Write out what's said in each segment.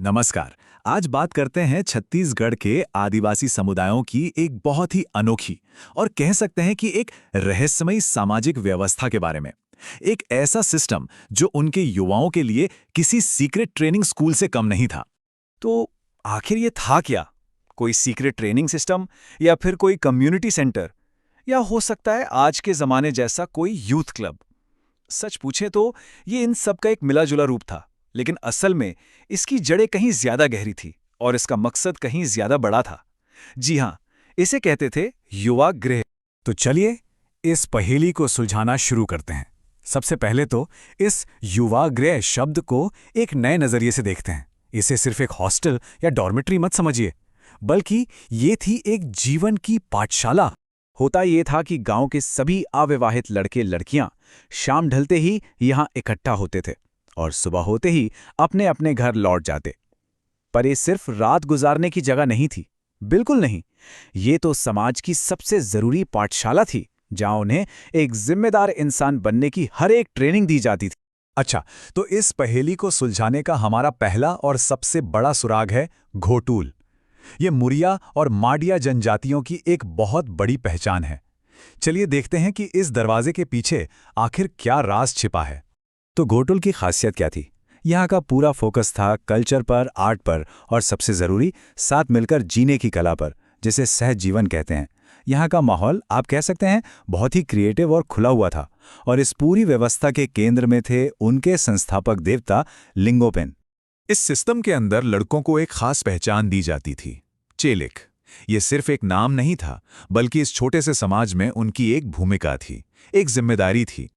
नमस्कार। आज बात करते हैं छत्तीसगढ़ के आदिवासी समुदायों की एक बहुत ही अनोखी और कह सकते हैं कि एक रहस्यमयी सामाजिक व्यवस्था के बारे में। एक ऐसा सिस्टम जो उनके युवाओं के लिए किसी सीक्रेट ट्रेनिंग स्कूल से कम नहीं था। तो आखिर ये था क्या? कोई सीक्रेट ट्रेनिंग सिस्टम या फिर कोई कम्युनिटी सेंटर या हो सकता है आज के जमाने जैसा कोई यूथ क्लब? सच पूछे तो ये इन सब का एक मिला-जुला रूप था, लेकिन असल में इसकी जड़ें कहीं ज्यादा गहरी थी और इसका मकसद कहीं ज्यादा बड़ा था। जी हाँ, इसे कहते थे युवा गृह। तो चलिए इस पहेली को सुलझाना शुरू करते हैं। सबसे पहले तो इस युवा गृह शब्द को एक नए नजरिए से देखते हैं। इसे सिर्फ एक हॉस्टल या डॉर्मेट्री मत समझिए, बल्कि ये थी एक जीवन की पाठशाला। होता ये था कि गांव के सभी अविवाहित लड़के लड़कियां शाम ढलते ही यहां इकट्ठा होते थे और सुबह होते ही अपने अपने घर लौट जाते। पर ये सिर्फ रात गुजारने की जगह नहीं थी, बिल्कुल नहीं। ये तो समाज की सबसे जरूरी पाठशाला थी, जहां उन्हें एक जिम्मेदार इंसान बनने की हर एक ट्रेनिंग दी जाती थी। अच्छा, तो इस पहेली को सुलझाने का हमारा पहला और सबसे बड़ा सुराग है घोटूल। ये मुरिया और माडिया जनजातियों की एक बहुत बड़ी पहचान है। चलिए देखते हैं कि इस दरवाजे के पीछे आखिर क्या राज छिपा है। तो घोटुल की खासियत क्या थी? यहाँ का पूरा फोकस था कल्चर पर, आर्ट पर और सबसे जरूरी साथ मिलकर जीने की कला पर, जिसे सहज जीवन कहते हैं। यहाँ का माहौल आप कह सकते हैं बहुत ही क्रिएटिव और खुला हुआ था और इस पूरी व्यवस्था के केंद्र में थे उनके संस्थापक देवता लिंगोपेन। इस सिस्टम के अंदर लड़कों को एक खास पहचान दी जाती थी, चेलिक। ये सिर्फ एक नाम नहीं था, बल्कि इस छोटे से समाज में उनकी एक भूमिका थी, एक जिम्मेदारी थी।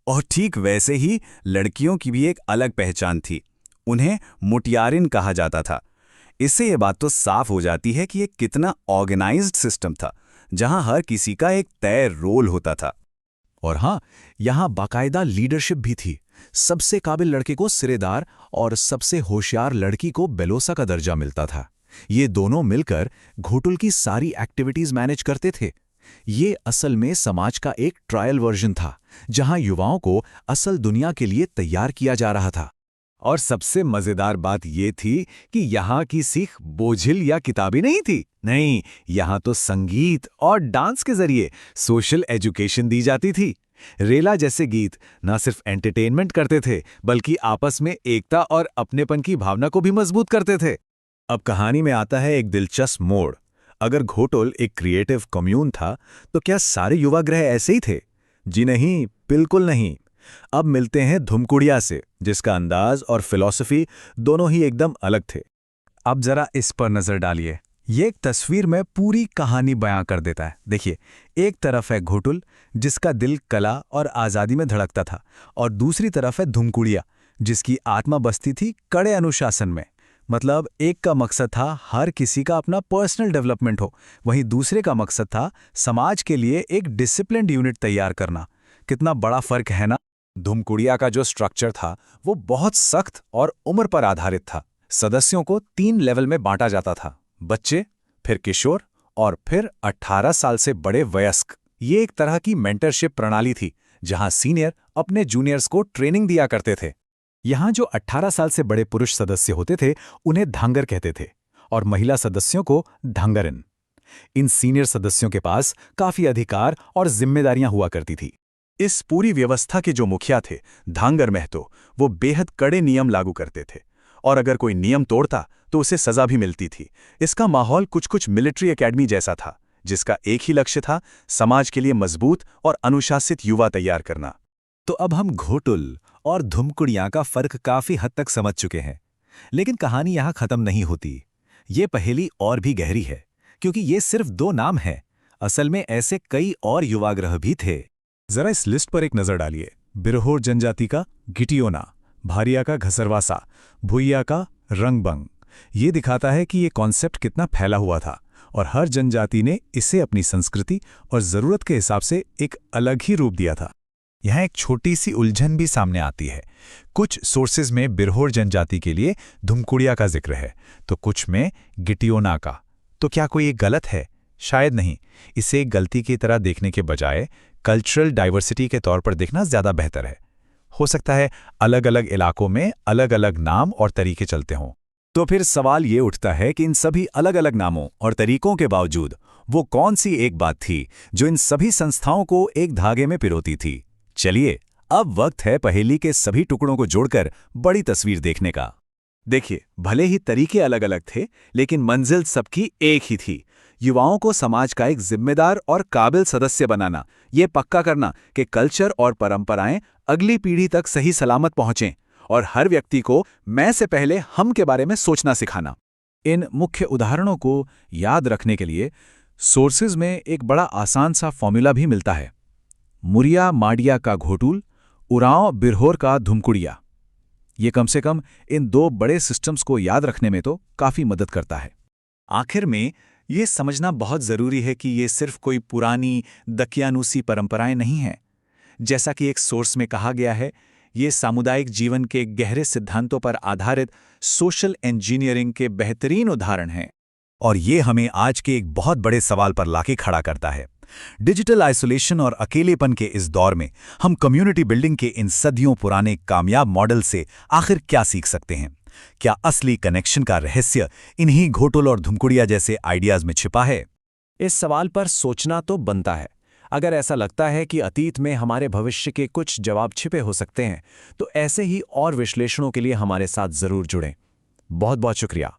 और ठीक वैसे ही लड़कियों की भी एक अलग पहचान थी। उन्हें मुटियारिन कहा जाता था। इससे ये बात तो साफ हो जाती है कि ये कितना ऑर्गेनाइज्ड सिस्टम था, जहां हर किसी का एक तय रोल होता था। और हाँ, यहाँ बाकायदा लीडरशिप भी थी। सबसे काबिल लड़के को सिरेदार और सबसे होशियार लड़की को बेलोसा का दर्जा मिलता था। ये दोनों मिलकर घोटुल की सारी एक्टिविटीज मैनेज करते थे। ये असल में समाज का एक ट्रायल वर्जन था, जहां युवाओं को असल दुनिया के लिए तैयार किया जा रहा था। और सबसे मजेदार बात ये थी कि यहाँ की सीख बोझिल या किताबी नहीं थी। नहीं, यहाँ तो संगीत और डांस के जरिए सोशल एजुकेशन दी जाती थी। रेला जैसे गीत न सिर्फ एंटरटेनमेंट करते थे, बल्कि आपस में एकता और अपनेपन की भावना को भी मजबूत करते थे। अब कहानी में आता है एक दिलचस्प मोड़। अगर घोटुल एक क्रिएटिव कम्यून था, तो क्या सारे युवा ग्रह ऐसे ही थे? जी नहीं, बिल्कुल नहीं। अब मिलते हैं धुमकुड़िया से, जिसका अंदाज और फिलॉसफी दोनों ही एकदम अलग थे। अब जरा इस पर नजर डालिए। ये एक तस्वीर में पूरी कहानी बयां कर देता है। देखिए, एक तरफ है घोटुल, जिसका दिल कला और आज़ादी में धड़कता था, और दूसरी तरफ है धुमकुड़िया, जिसकी आत्मा बसती थी कड़े अनुशासन में। मतलब एक का मकसद था हर किसी का अपना पर्सनल डेवलपमेंट हो, वहीं दूसरे का मकसद था समाज के लिए एक डिसिप्लिन्ड यूनिट तैयार करना। कितना बड़ा फर्क है ना। धुमकुड़िया का जो स्ट्रक्चर था वो बहुत सख्त और उम्र पर आधारित था। सदस्यों को 3 लेवल में बांटा जाता था, बच्चे, फिर किशोर और फिर 18 साल से बड़े वयस्क। ये एक तरह की मेंटरशिप प्रणाली थी, जहां सीनियर अपने जूनियर्स को ट्रेनिंग दिया करते थे। यहाँ जो 18 साल से बड़े पुरुष सदस्य होते थे उन्हें धांगर कहते थे, और महिला सदस्यों को धांगरिन। इन सीनियर सदस्यों के पास काफी अधिकार और जिम्मेदारियां हुआ करती थी। इस पूरी व्यवस्था के जो मुखिया थे, धांगर महतो, वो बेहद कड़े नियम लागू करते थे, और अगर कोई नियम तोड़ता तो उसे सजा भी मिलती थी। इसका माहौल कुछ कुछ मिलिट्री एकेडमी जैसा था, जिसका एक ही लक्ष्य था, समाज के लिए मजबूत और अनुशासित युवा तैयार करना। तो अब हम घोटुल और धुमकुड़िया का फर्क काफी हद तक समझ चुके हैं, लेकिन कहानी यहाँ खत्म नहीं होती। ये पहेली और भी गहरी है, क्योंकि ये सिर्फ 2 नाम हैं। असल में ऐसे कई और युवाग्रह भी थे। जरा इस लिस्ट पर एक नजर डालिए। बिरहोर जनजाति का गिटियोना, भारिया का घसरवासा, भुइया का रंगबंग। ये दिखाता है कि ये कॉन्सेप्ट कितना फैला हुआ था, और हर जनजाति ने इसे अपनी संस्कृति और जरूरत के हिसाब से एक अलग ही रूप दिया था। यहाँ एक छोटी सी उलझन भी सामने आती है। कुछ सोर्सेज में बिरहोर जनजाति के लिए धुमकुड़िया का जिक्र है, तो कुछ में गिटियोना का। तो क्या कोई एक गलत है? शायद नहीं। इसे एक गलती की तरह देखने के बजाय कल्चरल डाइवर्सिटी के तौर पर देखना ज्यादा बेहतर है। हो सकता है अलग अलग इलाकों में अलग अलग नाम और तरीके चलते हों। तो फिर सवाल ये उठता है कि इन सभी अलग अलग नामों और तरीकों के बावजूद वो कौन सी एक बात थी जो इन सभी संस्थाओं को एक धागे में पिरोती थी। चलिए, अब वक्त है पहेली के सभी टुकड़ों को जोड़कर बड़ी तस्वीर देखने का। देखिए, भले ही तरीके अलग अलग थे, लेकिन मंजिल सबकी एक ही थी। युवाओं को समाज का एक जिम्मेदार और काबिल सदस्य बनाना, ये पक्का करना कि कल्चर और परंपराएं अगली पीढ़ी तक सही सलामत पहुंचें, और हर व्यक्ति को मैं से पहले हम के बारे में सोचना सिखाना। इन मुख्य उदाहरणों को याद रखने के लिए सोर्सेज में एक बड़ा आसान सा फॉर्मूला भी मिलता है। मुरिया माडिया का घोटुल, उरांव बिरहोर का धुमकुड़िया। ये कम से कम इन दो बड़े सिस्टम्स को याद रखने में तो काफी मदद करता है। आखिर में ये समझना बहुत जरूरी है कि ये सिर्फ कोई पुरानी दकियानूसी परंपराएं नहीं हैं। जैसा कि एक सोर्स में कहा गया है, ये सामुदायिक जीवन के गहरे सिद्धांतों पर आधारित सोशल इंजीनियरिंग के बेहतरीन उदाहरण हैं। और ये हमें आज के एक बहुत बड़े सवाल पर लाके खड़ा करता है। डिजिटल आइसोलेशन और अकेलेपन के इस दौर में हम कम्युनिटी बिल्डिंग के इन सदियों पुराने कामयाब मॉडल से आखिर क्या सीख सकते हैं? क्या असली कनेक्शन का रहस्य इन्हीं घोटुल और धुमकुड़िया जैसे आइडियाज में छिपा है? इस सवाल पर सोचना तो बनता है। अगर ऐसा लगता है कि अतीत में हमारे भविष्य के कुछ जवाब छिपे हो सकते हैं, तो ऐसे ही और विश्लेषणों के लिए हमारे साथ जरूर जुड़ें। बहुत बहुत शुक्रिया।